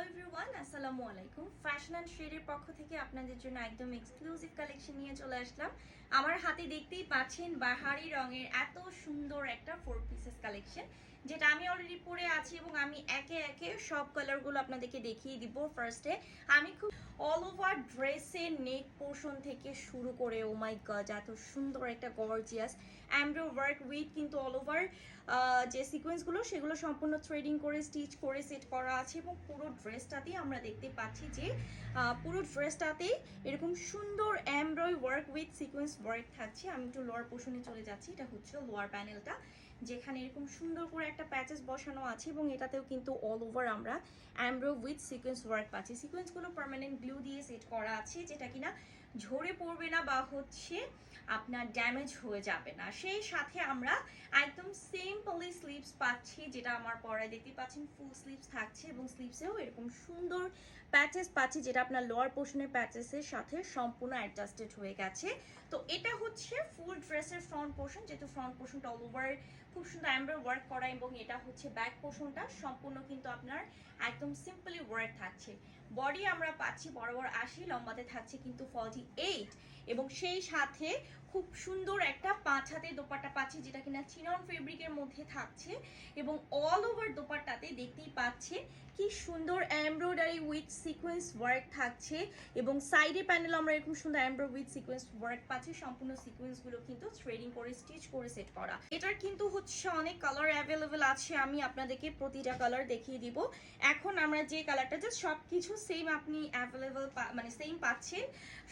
Everyone, আসসালামু আলাইকুম। Fashion and শেডের পক্ষ থেকে আপনাদের জন্য একদম এক্সক্লুসিভ কালেকশন নিয়ে চলে আসলাম। আমার হাতে দেখতেই পাচ্ছেন বাহারি রঙের এত সুন্দর একটা 4 পিসেস কালেকশন, যেটা আমি অলরেডি পরে আছি এবং আমি একে একে সব কালারগুলো আপনাদেরকে দেখিয়ে দিব। ফার্স্টে আমি খুব অল ওভার ড্রেসের নেক পোর্শন থেকে শুরু করে, ও মাই গড, এত সুন্দর একটা গর্জিয়াস এমব্রয়ডারি ওয়ার্ক উইথ কিন্তু অল ওভার যে সিকোয়েন্সগুলো সেগুলো সম্পূর্ণ থ্রেডিং করে স্টিচ করে সেট করা আছে এবং পুরো ড্রেসটাতেই আমরা দেখতে পাচ্ছি যে পুরো ড্রেসটাতেই এরকম সুন্দর embroidery work with sequence work থাকছে। আমি একটু লোয়ার পোর্শনে চলে যাচ্ছি। এটা হচ্ছে লোয়ার প্যানেলটা, যেখানে এরকম সুন্দর করে একটা প্যাচেস বসানো আছে এবং এটাতেও কিন্তু অল ওভার আমরা এমব্রয়ডারি উইথ সিকোয়েন্স ওয়ার্ক পাচ্ছি। সিকোয়েন্সগুলো পার্মানেন্ট গ্লু দিয়ে সেট করা আছে, যেটা কিনা ঝরে পড়বে না বা হচ্ছে আপনার ড্যামেজ হয়ে যাবে না। সেই সাথে আমরা একদম সিম্পলি স্লিভস পাচ্ছি, যেটা আমার পরায় দেখতে পাচ্ছেন ফুল স্লিভস থাকছে এবং স্লিভসেও এরকম সুন্দর প্যাচেস পাচ্ছি, যেটা আপনার লোয়ার পোর্শনের প্যাচেসের সাথে সম্পূর্ণ অ্যাডজাস্টেড হয়ে গেছে। তো এটা হচ্ছে ফুল ড্রেসের ফ্রন্ট পোর্শন, যেহেতু ফ্রন্ট পোর্শনটা অল ওভার খুব সুন্দর এমব্রয়ডারি ওয়ার্ক করা, এবং এটা হচ্ছে ব্যাক পোর্শনটা সম্পূর্ণ কিন্তু আপনার একদম সিম্পলি ওয়ার্ক থাকছে। বডি আমরা পাচ্ছি বরাবর 80, লম্বাতে থাকছে কিন্তু 48, এবং সেই সাথে খুব সুন্দর একটা 5 হাতে দোপাট্টা পাচ্ছি, যেটা কিনা চিনন ফেব্রিকের মধ্যে থাকছে এবং অল ওভার দোপাট্টাতে দেখতেই পাচ্ছে কি সুন্দর এমব্রয়ডারি উইথ সিকোয়েন্স ওয়ার্ক থাকছে এবং সাইডে প্যানেল আমরা এরকম সুন্দর এমব্রয়ডারি উইথ সিকোয়েন্স ওয়ার্ক পাচ্ছি। সম্পূর্ণ সিকোয়েন্সগুলো কিন্তু থ্রেডিং করে স্টিচ করে সেট করা। এটার কিন্তু হচ্ছে অনেক কালার অ্যাভেলেবেল আছে, আমি আপনাদেরকে প্রতিটা কালার দেখিয়ে দিব। এখন আমরা যে কালারটা জাস্ট সবকিছু সেম আপনি অ্যাভেলেবেল মানে সেম পাচ্ছেন,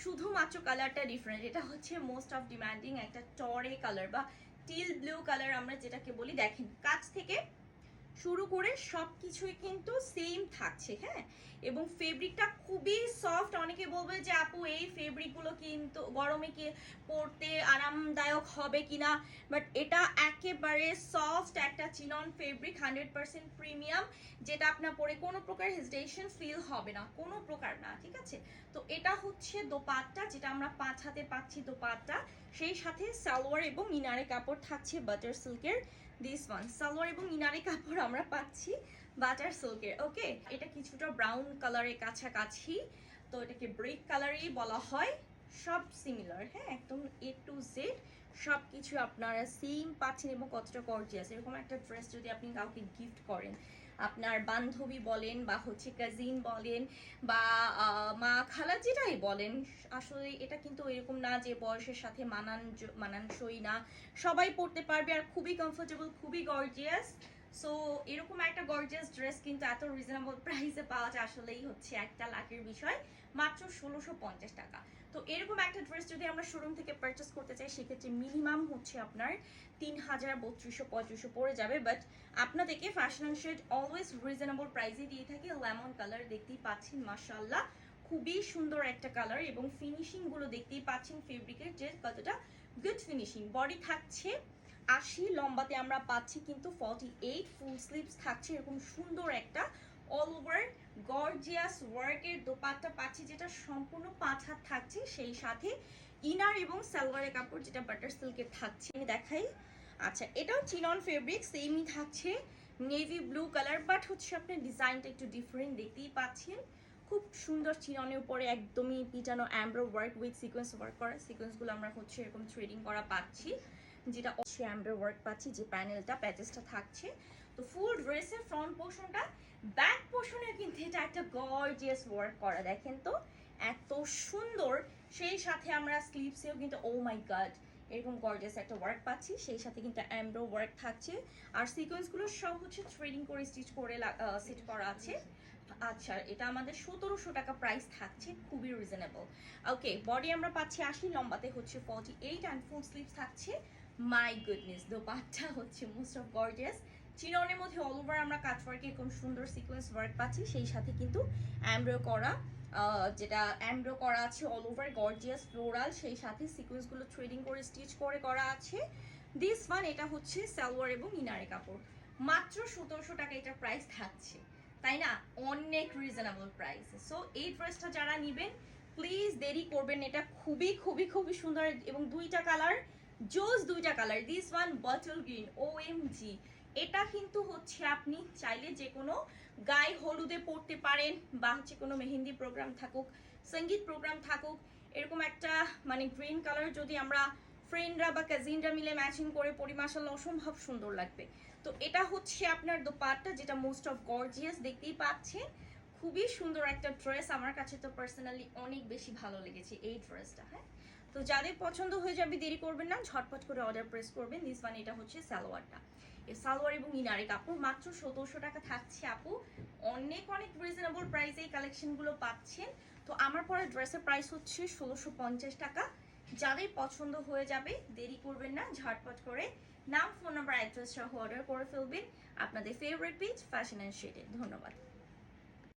শুধুমাত্র কালারটা ডিফারেন্ট। এটা হচ্ছে মোস্ট অফ ডিমান্ডিং একটা টরে কালার বা টিল ব্লু কালার আমরা যেটাকে বলি। দেখেন কাছ থেকে শুরু করে সবকিছুই কিন্তু সেম থাকছে, হ্যাঁ, এবং ফেব্রিকটা খুবই সফট। অনেকে বলবে যে আপু এই ফেব্রিকগুলো কিন্তু গরমে কি পরতে আরামদায়ক হবে কিনা, বাট এটা একেবারে সফট একটা চিনন ফেব্রিক, 100% প্রিমিয়াম, যেটা আপনার পরে কোনো প্রকার হেজিটেশন ফিল হবে না, কোনো প্রকার না, ঠিক আছে। তো এটা হচ্ছে দোপাট্টা, যেটা আমরা 5 হাতে পাচ্ছি দোপাট্টা। সেই সাথে সালোয়ার এবং ইনারে কাপড় থাকছে বাটার সিল্কের। দিস ওয়ান সালোয়ার এবং ইনারে কাপড় আমরা পাচ্ছি বাটার সিল্কের। ওকে, এটা কিছুটা ব্রাউন কালারের কাছাকাছি, তো এটাকে ব্রিক কালারই বলা হয়। সব সিমিলার, হ্যাঁ, একদম A to Z সব কিছু আপনারা সেম পাচ্ছেন এবং কতটা গর্জিয়াস। এরকম একটা ড্রেস যদি আপনি কাউকে গিফট করেন, আপনার বান্ধবী বলেন বা হচ্ছে কাজিন বলেন বা মা খালা যেটাই বলেন, আসলে এটা কিন্তু এরকম না যে বয়সের সাথে মানানসই না, সবাই পরতে পারবে আর খুবই কমফোর্টেবল, খুবই গর্জিয়াস। সো এরকম একটা গর্জিয়াস ড্রেস কিন্তু এত রিজনেবল প্রাইসে পাওয়া যায় আসলেই হচ্ছে একটা লাখের বিষয়, মাত্র 1650 টাকা। তো এরকম একটা ড্রেস যদি আমরা শোরুম থেকে পারচেস করতে চাই, সেক্ষেত্রে মিনিমাম হচ্ছে আপনার 3000, 3200, 3500 পড়ে যাবে। বাট আপনাদেরকে fashion and shade always reasonable প্রাইসে দিয়ে থাকে। লেমন কালার দেখতেই পাচ্ছেন, মাশাআল্লাহ খুবই সুন্দর একটা কালার, এবং ফিনিশিং গুলো দেখতেই পাচ্ছেন ফেব্রিকের যে কতটা গুড ফিনিশিং। বডি থাকছে 80, লম্বাতে আমরা পাচ্ছি কিন্তু 48, ফুল স্লিভস থাকছে এরকম সুন্দর একটা অল ওভার গর্জিয়াস ওয়ার্কের দোপাট্টা পাচ্ছি, যেটা সম্পূর্ণ 5 হাত থাকছে। সেই সাথে ইনার এবং সালোয়ারের কাপড় যেটা বাটার সিল্কের থাকছে, আমি দেখাই। আচ্ছা, এটাও চিনন ফেব্রিক, সেমই থাকছে নেভি ব্লু কালার, বাট হচ্ছে আপনার ডিজাইনটা একটু ডিফারেন্ট দেখতেই পাচ্ছেন। খুব সুন্দর চিননের উপরে একদমই পিটানো embroidery work with sequence work করা। সিকোয়েন্সগুলো আমরা হচ্ছে এরকম থ্রেডিং করা পাচ্ছি, যেটা হচ্ছে এমব্রয়ডারি ওয়ার্ক পাচ্ছি, যে প্যানেলটা প্যাচেসটা থাকছে। তো ফুল ড্রেসের ফ্রন্ট পোর্শনটা, ব্যাক পোর্শনে কিন্তু এটা একটা গর্জিয়াস ওয়ার্ক করা, দেখেন তো এত সুন্দর। সেই সাথে আমরা স্লিভসেও কিন্তু ও মাই গড এরকম গর্জিয়াস একটা ওয়ার্ক পাচ্ছি, সেই সাথে কিন্তু এমব্রয়ডারি ওয়ার্ক থাকছে, আর সিকোয়েন্সগুলো সব হচ্ছে থ্রেডিং করে স্টিচ করে সেট করা আছে। আচ্ছা, এটা আমাদের 1700 টাকা প্রাইস থাকছে, খুবই রিজনেবল। ওকে, বডি আমরা পাচ্ছি 80, লম্বাতে হচ্ছে 48 অ্যান্ড ফুল স্লিভস থাকছে। মাই গুডনেস, দোপাট্টা হচ্ছে মোস্ট অফ গর্জিয়াস চিননের মধ্যে অল ওভার আমরা কাটওয়ার্কে এরকম সুন্দর সিকোয়েন্স ওয়ার্ক পাচ্ছি, সেই সাথে কিন্তু এমব্রয়ডারি করা, যেটা এমব্রয়ডারি করা আছে অল ওভার গর্জিয়াস ফ্লোরাল, সেই সাথে সিকোয়েন্সগুলো থ্রেডিং করে স্টিচ করে করা আছে। দিস ওয়ান, এটা হচ্ছে সালোয়ার এবং ইনারে কাপড়, মাত্র 1700 টাকা এটা প্রাইস থাকছে, তাই না? অনেক রিজনেবল প্রাইস। সো এই ড্রেসটা যারা নেবেন প্লিজ দেরি করবেন, এটা খুবই খুবই খুবই সুন্দর এবং দুইটা কালার জোস, দুইটা colour. This one bottle green, OMG এটা কিন্তু হচ্ছে আপনি চাইলে যে কোনো গায়ে হলুদে পড়তে পারেন, বা হচ্ছে কোনো মেহেন্দি প্রোগ্রাম থাকুক, সঙ্গীত প্রোগ্রাম থাকুক, এরকম একটা মানে গ্রিন কালার যদি আমরা ফ্রেন্ডরা বা কাজিনরা মিলে ম্যাচিং করে পরি, মাশাআল্লাহ অসম্ভব সুন্দর লাগবে। তো এটা হচ্ছে আপনার দোপাট্টা, যেটা মোস্ট অফ গর্জিয়াস, দেখতেই পাচ্ছেন খুবই সুন্দর একটা ড্রেস। আমার কাছে তো পার্সোনালি অনেক বেশি ভালো লেগেছে এই ড্রেসটা। হ্যাঁ, তো যাদের পছন্দ হয়ে যাবে দেরি করবেন না, ঝটপট করে অর্ডার প্রেস করবেন। দিস ওয়ান, এটা হচ্ছে সালোয়ারটা। এই সালোয়ার এবং ইনারে কাপড় মাত্র 1700 টাকা থাকছে আপু। অনেক অনেক রিজনেবল প্রাইসে এই কালেকশনগুলো পাচ্ছেন। তো আমার পরে ড্রেসের প্রাইস হচ্ছে 1650 টাকা। যাদের পছন্দ হয়ে যাবে দেরি করবেন না, ঝটপট করে নাম, ফোন নাম্বার, অ্যাড্রেস সহ অর্ডার করে ফেলবেন আপনাদের ফেভারিট পেজ ফ্যাশন অ্যান্ড শেডে। ধন্যবাদ।